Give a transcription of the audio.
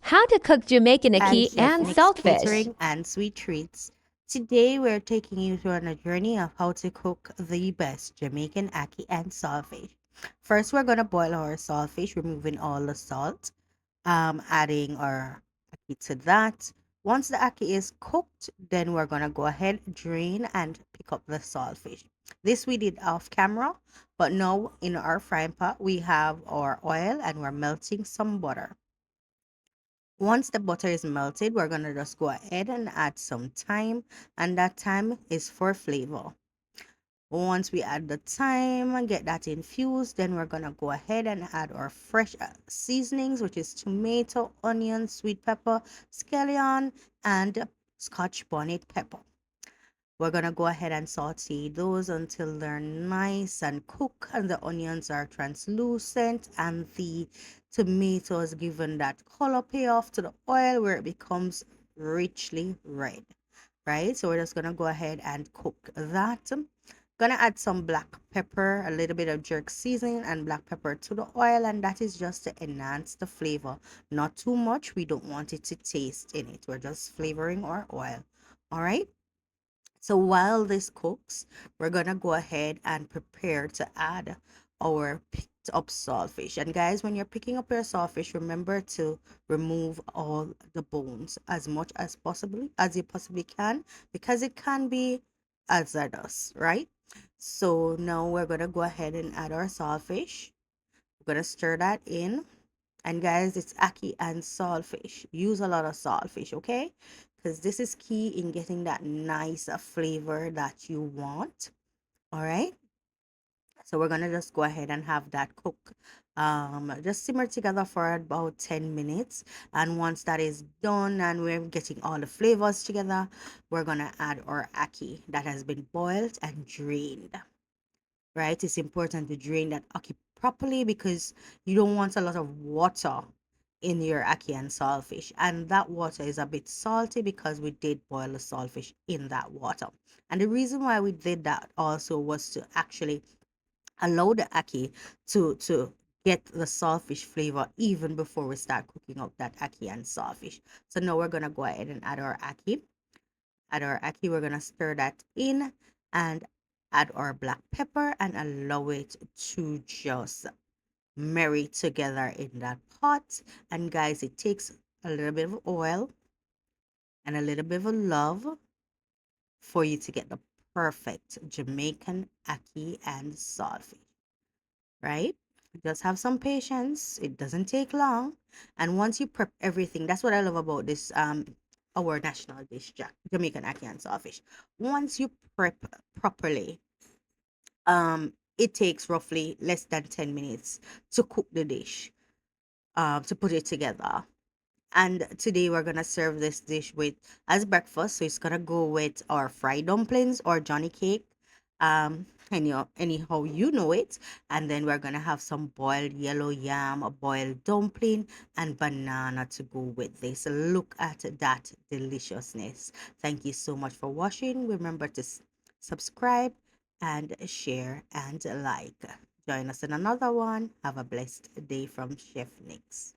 How to cook Jamaican And Ackee Chef and Nick's Saltfish. Catering and Sweet Treats. Today we're taking you through on a journey of how to cook the best Jamaican ackee and saltfish. First, we're gonna boil our saltfish, removing all the salt, adding our ackee to that. Once the ackee is cooked, then we're gonna go ahead, drain, and pick up the saltfish. This we did off camera, but now in our frying pot we have our oil and we're melting some butter. Once the butter is melted, we're going to just go ahead and add some thyme, and that thyme is for flavor. Once we add the thyme and get that infused, then we're going to go ahead and add our fresh seasonings, which is tomato, onion, sweet pepper, scallion, and scotch bonnet pepper. We're gonna go ahead and saute those until they're nice and cook and the onions are translucent and the tomatoes given that color payoff to the oil where it becomes richly red. Right? So we're just gonna go ahead and cook that. Gonna add some black pepper, a little bit of jerk seasoning and black pepper to the oil, and that is just to enhance the flavor. Not too much, we don't want it to taste in it. We're just flavoring our oil. All right. So while this cooks, we're gonna go ahead and prepare to add our picked up saltfish. And guys, when you're picking up your saltfish, remember to remove all the bones as much as you possibly can, because it can be hazardous, right? So now we're gonna go ahead and add our saltfish. We're gonna stir that in, and guys, it's ackee and saltfish. Use a lot of saltfish, okay? Because this is key in getting that nice flavor that you want. All right. So we're gonna just go ahead and have that cook. Just simmer together for about 10 minutes. And once that is done and we're getting all the flavors together, we're gonna add our ackee that has been boiled and drained, right? It's important to drain that ackee properly because you don't want a lot of water in your ackee and saltfish. And that water is a bit salty because we did boil the saltfish in that water. And the reason why we did that also was to actually allow the ackee to get the saltfish flavor even before we start cooking up that ackee and saltfish. So now we're gonna go ahead and add our ackee. Add our ackee, we're gonna stir that in and add our black pepper and allow it to just marry together in that pot. And guys, it takes a little bit of oil and a little bit of love for you to get the perfect Jamaican ackee and saltfish, right? Just have some patience. It doesn't take long. And once you prep everything, that's what I love about this our national dish, Jamaican ackee and saltfish. Once you prep properly, it takes roughly less than 10 minutes to cook the dish, to put it together. And today we're gonna serve this dish with as breakfast. So it's gonna go with our fried dumplings or Johnny cake. Anyhow you know it. And then we're gonna have some boiled yellow yam, a boiled dumpling, and banana to go with this. Look at that deliciousness. Thank you so much for watching. Remember to subscribe and share and like. Join us in another one. Have a blessed day from Chef Nix.